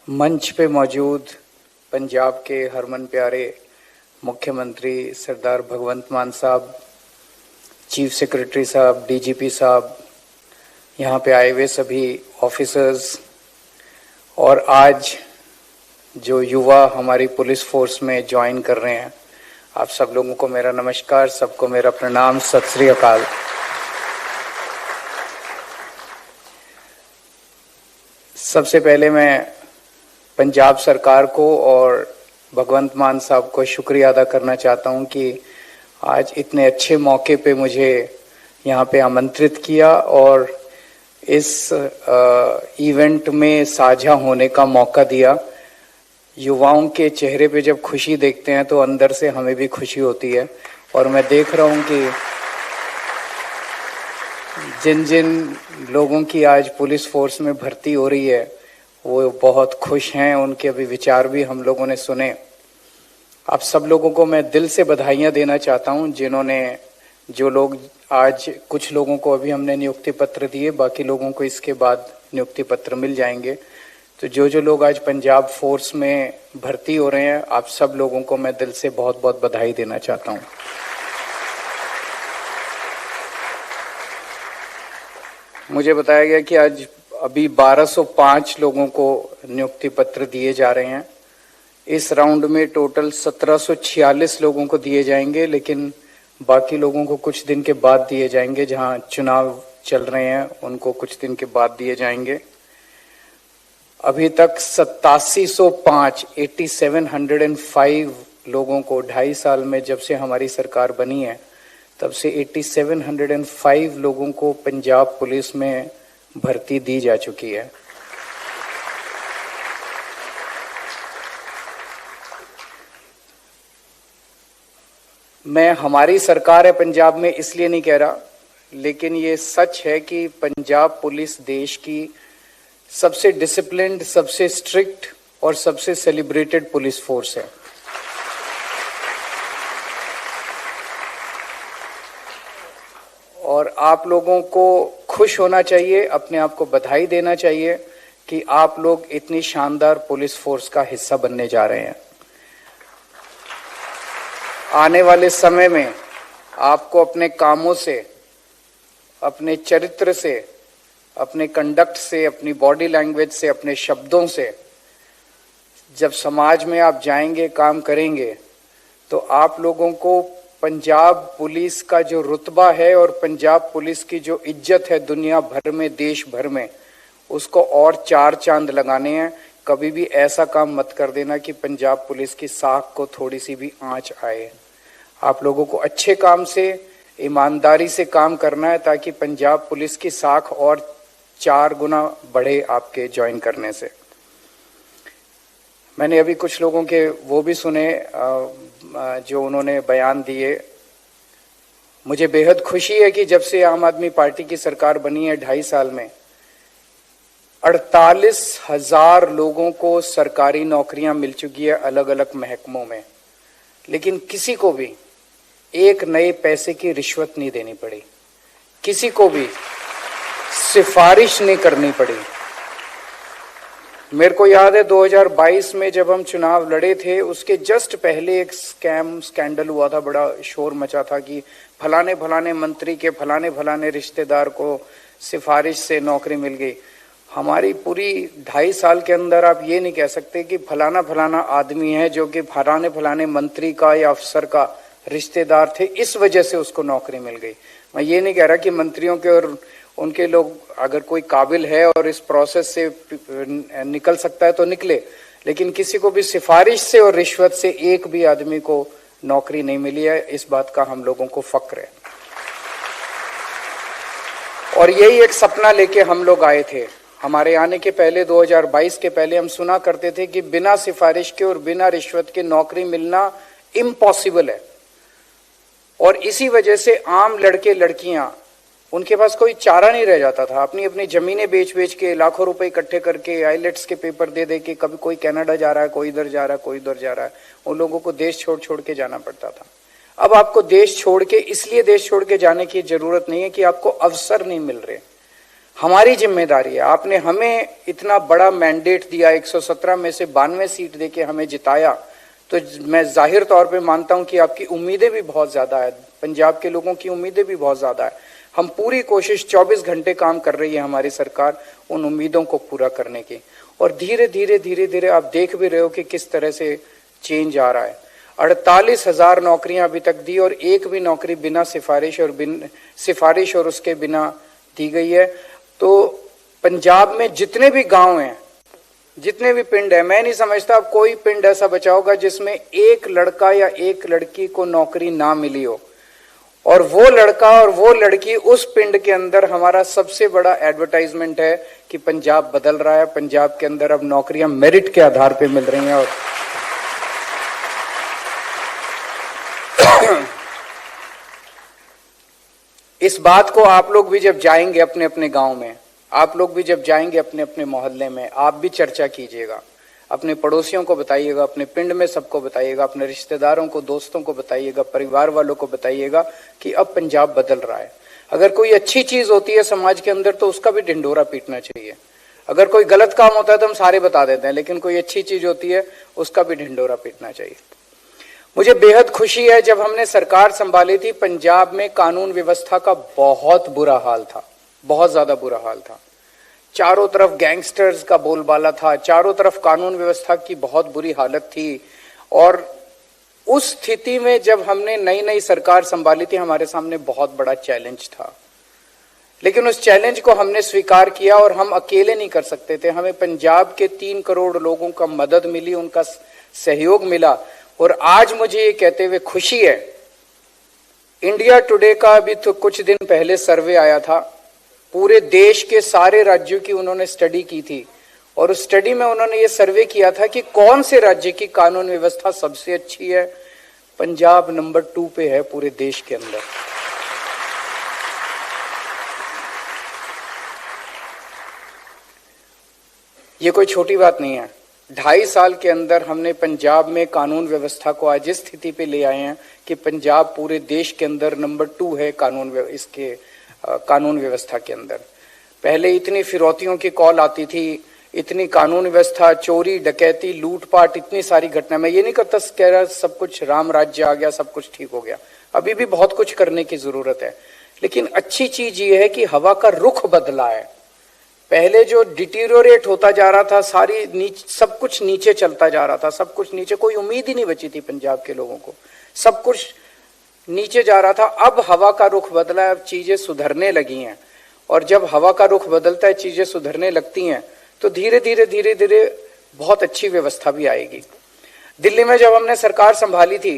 मंच पे मौजूद पंजाब के हरमन प्यारे मुख्यमंत्री सरदार भगवंत मान साहब, चीफ सेक्रेटरी साहब, डीजीपी साहब, यहाँ पे आए हुए सभी ऑफिसर्स और आज जो युवा हमारी पुलिस फोर्स में ज्वाइन कर रहे हैं, आप सब लोगों को मेरा नमस्कार, सबको मेरा प्रणाम, सत श्री अकाल। सबसे पहले मैं पंजाब सरकार को और भगवंत मान साहब को शुक्रिया अदा करना चाहता हूं कि आज इतने अच्छे मौके पे मुझे यहाँ पे आमंत्रित किया और इस इवेंट में साझा होने का मौका दिया। युवाओं के चेहरे पे जब खुशी देखते हैं तो अंदर से हमें भी खुशी होती है और मैं देख रहा हूँ कि जिन जिन लोगों की आज पुलिस फोर्स में भर्ती हो रही है वो बहुत खुश हैं, उनके अभी विचार भी हम लोगों ने सुने। आप सब लोगों को मैं दिल से बधाइयाँ देना चाहता हूँ जो लोग आज, कुछ लोगों को अभी हमने नियुक्ति पत्र दिए, बाकी लोगों को इसके बाद नियुक्ति पत्र मिल जाएंगे। तो जो लोग आज पंजाब फोर्स में भर्ती हो रहे हैं, आप सब लोगों को मैं दिल से बहुत बहुत बधाई देना चाहता हूँ। मुझे बताया गया कि आज अभी 1205 लोगों को नियुक्ति पत्र दिए जा रहे हैं। इस राउंड में टोटल 1746 लोगों को दिए जाएंगे, लेकिन बाकी लोगों को कुछ दिन के बाद दिए जाएंगे। जहां चुनाव चल रहे हैं उनको कुछ दिन के बाद दिए जाएंगे। अभी तक 8705 लोगों को 2.5 साल में, जब से हमारी सरकार बनी है तब से 8705 लोगों को पंजाब पुलिस में भर्ती दी जा चुकी है। मैं हमारी सरकार है पंजाब में इसलिए नहीं कह रहा, लेकिन ये सच है कि पंजाब पुलिस देश की सबसे डिसिप्लिन्ड, सबसे स्ट्रिक्ट और सबसे सेलिब्रेटेड पुलिस फोर्स है। और आप लोगों को खुश होना चाहिए, अपने आप को बधाई देना चाहिए कि आप लोग इतनी शानदार पुलिस फोर्स का हिस्सा बनने जा रहे हैं। आने वाले समय में आपको अपने कामों से, अपने चरित्र से, अपने कंडक्ट से, अपनी बॉडी लैंग्वेज से, अपने शब्दों से, जब समाज में आप जाएंगे, काम करेंगे, तो आप लोगों को पंजाब पुलिस का जो रुतबा है और पंजाब पुलिस की जो इज्जत है दुनिया भर में, देश भर में, उसको और 4 चांद लगाने हैं। कभी भी ऐसा काम मत कर देना कि पंजाब पुलिस की साख को थोड़ी सी भी आंच आए। आप लोगों को अच्छे काम से, ईमानदारी से काम करना है ताकि पंजाब पुलिस की साख और 4 गुना बढ़े आपके ज्वाइन करने से। मैंने अभी कुछ लोगों के वो भी सुने जो उन्होंने बयान दिए। मुझे बेहद खुशी है कि जब से आम आदमी पार्टी की सरकार बनी है 2.5 साल में 48,000 लोगों को सरकारी नौकरियां मिल चुकी है अलग अलग महकमों में, लेकिन किसी को भी एक नए पैसे की रिश्वत नहीं देनी पड़ी, किसी को भी सिफारिश नहीं करनी पड़ी। मेरे को याद है 2022 में जब हम चुनाव लड़े थे, उसके जस्ट पहले एक स्कैंडल हुआ था, बड़ा शोर मचा था कि फलाने फलाने मंत्री के फलाने फलाने रिश्तेदार को सिफारिश से नौकरी मिल गई। हमारी पूरी 2.5 साल के अंदर आप ये नहीं कह सकते कि फलाना फलाना आदमी है जो कि फलाने फलाने मंत्री का या अफसर का रिश्तेदार थे, इस वजह से उसको नौकरी मिल गई। मैं ये नहीं कह रहा कि मंत्रियों के और उनके लोग, अगर कोई काबिल है और इस प्रोसेस से निकल सकता है तो निकले, लेकिन किसी को भी सिफारिश से और रिश्वत से एक भी आदमी को नौकरी नहीं मिली है। इस बात का हम लोगों को फक्र है और यही एक सपना लेके हम लोग आए थे। हमारे आने के पहले 2022 के पहले हम सुना करते थे कि बिना सिफारिश के और बिना रिश्वत के नौकरी मिलना इम्पॉसिबल है, और इसी वजह से आम लड़के लड़कियां, उनके पास कोई चारा नहीं रह जाता था। अपनी अपनी जमीनें बेच बेच के, लाखों रुपए इकट्ठे करके, आईलेट्स के पेपर दे दे के, कभी कोई कनाडा जा रहा है, कोई इधर जा रहा है, कोई उधर जा रहा है, उन लोगों को देश छोड़ छोड़ के जाना पड़ता था। अब आपको देश छोड़ के, इसलिए देश छोड़ के जाने की जरूरत नहीं है कि आपको अवसर नहीं मिल रहे। हमारी जिम्मेदारी है। आपने हमें इतना बड़ा मैंडेट दिया, 117 में से 92 सीट देके हमें जिताया, तो मैं जाहिर तौर पे मानता हूं कि आपकी उम्मीदें भी बहुत ज्यादा है, पंजाब के लोगों की उम्मीदें भी बहुत ज्यादा है। हम पूरी कोशिश 24 घंटे काम कर रही है हमारी सरकार उन उम्मीदों को पूरा करने की। और धीरे धीरे आप देख भी रहे हो कि किस तरह से चेंज आ रहा है। 48,000 नौकरियां अभी तक दी और एक भी नौकरी बिना सिफारिश और उसके बिना दी गई है। तो पंजाब में जितने भी गांव हैं, जितने भी पिंड है, मैं नहीं समझता अब कोई पिंड ऐसा बचा होगा जिसमें एक लड़का या एक लड़की को नौकरी ना मिली हो। और वो लड़का और वो लड़की उस पिंड के अंदर हमारा सबसे बड़ा एडवर्टाइजमेंट है कि पंजाब बदल रहा है, पंजाब के अंदर अब नौकरियां मेरिट के आधार पे मिल रही हैं। और इस बात को आप लोग भी जब जाएंगे अपने अपने गांव में, आप लोग भी जब जाएंगे अपने अपने मोहल्ले में, आप भी चर्चा कीजिएगा, अपने पड़ोसियों को बताइएगा, अपने पिंड में सबको बताइएगा, अपने रिश्तेदारों को, दोस्तों को बताइएगा, परिवार वालों को बताइएगा कि अब पंजाब बदल रहा है। अगर कोई अच्छी चीज होती है समाज के अंदर तो उसका भी ढिंढोरा पीटना चाहिए। अगर कोई गलत काम होता है तो हम सारे बता देते हैं, लेकिन कोई अच्छी चीज होती है उसका भी ढिंढोरा पीटना चाहिए। मुझे बेहद खुशी है, जब हमने सरकार संभाली थी पंजाब में कानून व्यवस्था का बहुत बुरा हाल था, बहुत ज्यादा बुरा हाल था। चारों तरफ गैंगस्टर्स का बोलबाला था, चारों तरफ कानून व्यवस्था की बहुत बुरी हालत थी। और उस स्थिति में जब हमने नई नई सरकार संभाली थी हमारे सामने बहुत बड़ा चैलेंज था, लेकिन उस चैलेंज को हमने स्वीकार किया। और हम अकेले नहीं कर सकते थे, हमें पंजाब के 3 करोड़ लोगों का मदद मिली, उनका सहयोग मिला। और आज मुझे ये कहते हुए खुशी है, इंडिया टुडे का अभी तो कुछ दिन पहले सर्वे आया था, पूरे देश के सारे राज्यों की उन्होंने स्टडी की थी। और उस स्टडी में उन्होंने ये सर्वे किया था कि कौन से राज्य की कानून व्यवस्था सबसे अच्छी है। पंजाब नंबर 2 पे है पूरे देश के अंदर। ये कोई छोटी बात नहीं है। 2.5 साल के अंदर हमने पंजाब में कानून व्यवस्था को आज इस स्थिति पे ले आए हैं कि पंजाब पूरे देश के अंदर नंबर 2 है कानून व्यवस्था के अंदर। पहले इतनी फिरौतियों की कॉल आती थी, इतनी कानून व्यवस्था, चोरी डकैती लूटपाट, इतनी सारी घटना। मैं ये नहीं कह रहा सब कुछ राम राज्य आ गया, सब कुछ ठीक हो गया, अभी भी बहुत कुछ करने की जरूरत है। लेकिन अच्छी चीज ये है कि हवा का रुख बदला है। पहले जो डिटीरियोरेट होता जा रहा था, सब कुछ नीचे चलता जा रहा था, सब कुछ नीचे, कोई उम्मीद ही नहीं बची थी पंजाब के लोगों को, सब कुछ नीचे जा रहा था। अब हवा का रुख बदला है, अब चीजें सुधरने लगी हैं। और जब हवा का रुख बदलता है, चीजें सुधरने लगती हैं, तो धीरे धीरे बहुत अच्छी व्यवस्था भी आएगी। दिल्ली में जब हमने सरकार संभाली थी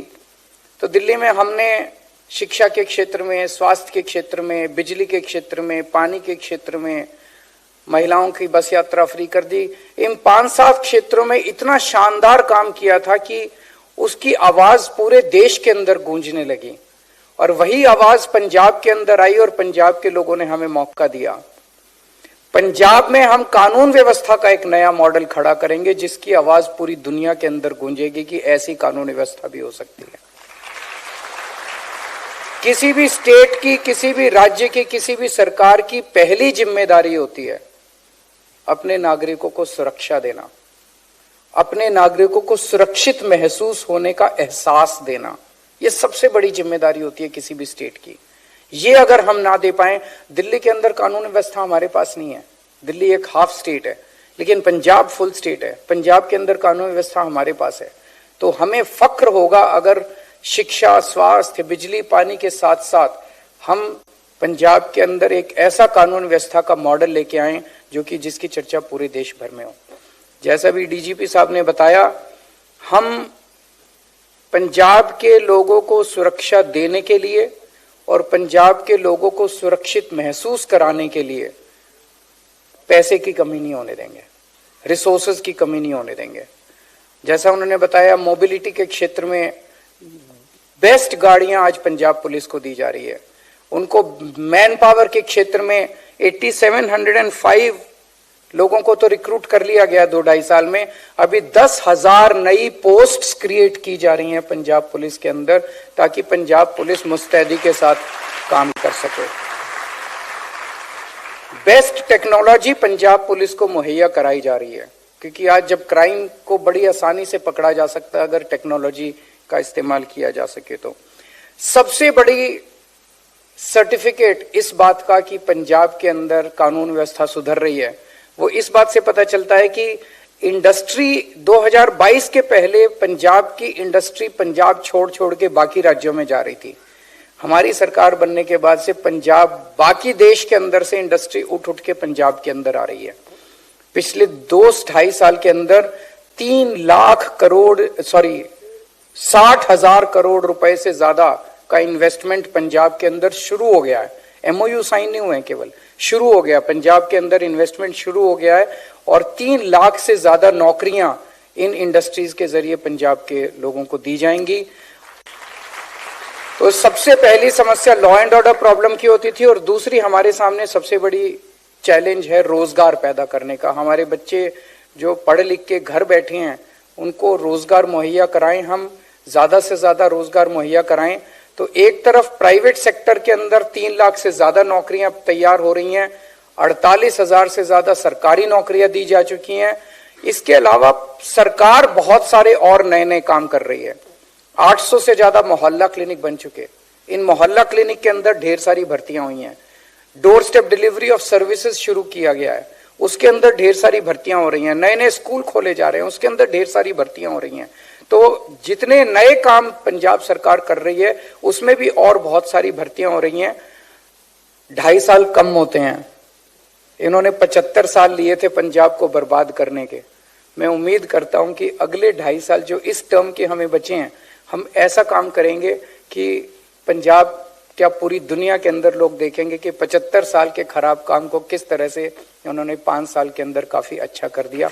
तो दिल्ली में हमने शिक्षा के क्षेत्र में, स्वास्थ्य के क्षेत्र में, बिजली के क्षेत्र में, पानी के क्षेत्र में, महिलाओं की बस यात्रा फ्री कर दी। इन 5-7 क्षेत्रों में इतना शानदार काम किया था कि उसकी आवाज पूरे देश के अंदर गूंजने लगी। और वही आवाज पंजाब के अंदर आई और पंजाब के लोगों ने हमें मौका दिया। पंजाब में हम कानून व्यवस्था का एक नया मॉडल खड़ा करेंगे जिसकी आवाज पूरी दुनिया के अंदर गूंजेगी कि ऐसी कानून व्यवस्था भी हो सकती है। किसी भी स्टेट की, किसी भी राज्य की, किसी भी सरकार की पहली जिम्मेदारी होती है अपने नागरिकों को सुरक्षा देना, अपने नागरिकों को सुरक्षित महसूस होने का एहसास देना। यह सबसे बड़ी जिम्मेदारी होती है किसी भी स्टेट की। ये अगर हम ना दे पाए, दिल्ली के अंदर कानून व्यवस्था हमारे पास नहीं है, दिल्ली एक हाफ स्टेट है, लेकिन पंजाब फुल स्टेट है, पंजाब के अंदर कानून व्यवस्था हमारे पास है। तो हमें फक्र होगा अगर शिक्षा, स्वास्थ्य, बिजली, पानी के साथ साथ हम पंजाब के अंदर एक ऐसा कानून व्यवस्था का मॉडल लेके आए जो कि जिसकी चर्चा पूरे देश भर में हो। जैसा भी डीजीपी साहब ने बताया, हम पंजाब के लोगों को सुरक्षा देने के लिए और पंजाब के लोगों को सुरक्षित महसूस कराने के लिए पैसे की कमी नहीं होने देंगे, रिसोर्सेज की कमी नहीं होने देंगे। जैसा उन्होंने बताया, मोबिलिटी के क्षेत्र में बेस्ट गाड़ियां आज पंजाब पुलिस को दी जा रही है। उनको मैन पावर के क्षेत्र में 8705 लोगों को तो रिक्रूट कर लिया गया 2-2.5 साल में। अभी 10,000 नई पोस्ट्स क्रिएट की जा रही हैं पंजाब पुलिस के अंदर, ताकि पंजाब पुलिस मुस्तैदी के साथ काम कर सके। बेस्ट टेक्नोलॉजी पंजाब पुलिस को मुहैया कराई जा रही है, क्योंकि आज जब क्राइम को बड़ी आसानी से पकड़ा जा सकता है अगर टेक्नोलॉजी का इस्तेमाल किया जा सके तो। सबसे बड़ी सर्टिफिकेट इस बात का कि पंजाब के अंदर कानून व्यवस्था सुधर रही है, वो इस बात से पता चलता है कि इंडस्ट्री 2022 के पहले पंजाब की इंडस्ट्री पंजाब छोड़ छोड़ के बाकी राज्यों में जा रही थी। हमारी सरकार बनने के बाद से पंजाब बाकी देश के अंदर से इंडस्ट्री उठ उठ के पंजाब के अंदर आ रही है। पिछले 2-2.5 साल के अंदर 60,000 करोड़ रुपए से ज्यादा का इन्वेस्टमेंट पंजाब के अंदर शुरू हो गया है। एमओयू साइन नहीं हुए, केवल शुरू हो गया, पंजाब के अंदर इन्वेस्टमेंट शुरू हो गया है और 3 लाख से ज्यादा नौकरियां इन इंडस्ट्रीज के जरिए पंजाब के लोगों को दी जाएंगी। तो सबसे पहली समस्या लॉ एंड ऑर्डर प्रॉब्लम की होती थी और दूसरी हमारे सामने सबसे बड़ी चैलेंज है रोजगार पैदा करने का। हमारे बच्चे जो पढ़ लिख के घर बैठे हैं उनको रोजगार मुहैया कराएं, हम ज्यादा से ज्यादा रोजगार मुहैया कराएं। तो एक तरफ प्राइवेट सेक्टर के अंदर 3 लाख से ज्यादा नौकरियां तैयार हो रही हैं, 48,000 से ज्यादा सरकारी नौकरियां दी जा चुकी हैं। इसके अलावा सरकार बहुत सारे और नए नए काम कर रही है। 800 से ज्यादा मोहल्ला क्लिनिक बन चुके। इन मोहल्ला क्लिनिक के अंदर ढेर सारी भर्तियां हुई हैं। Door step delivery of services शुरू किया गया है, उसके अंदर ढेर सारी भर्तियां हो रही हैं। नए नए स्कूल खोले जा रहे हैं, उसके अंदर ढेर सारी भर्तियां हो रही हैं। तो जितने नए काम पंजाब सरकार कर रही है उसमें भी और बहुत सारी भर्तियां हो रही हैं। 2.5 साल कम होते हैं, इन्होंने 75 साल लिए थे पंजाब को बर्बाद करने के। मैं उम्मीद करता हूं कि अगले 2.5 साल जो इस टर्म के हमें बचे हैं, हम ऐसा काम करेंगे कि पंजाब क्या पूरी दुनिया के अंदर लोग देखेंगे कि 75 साल के खराब काम को किस तरह से उन्होंने 5 साल के अंदर काफी अच्छा कर दिया।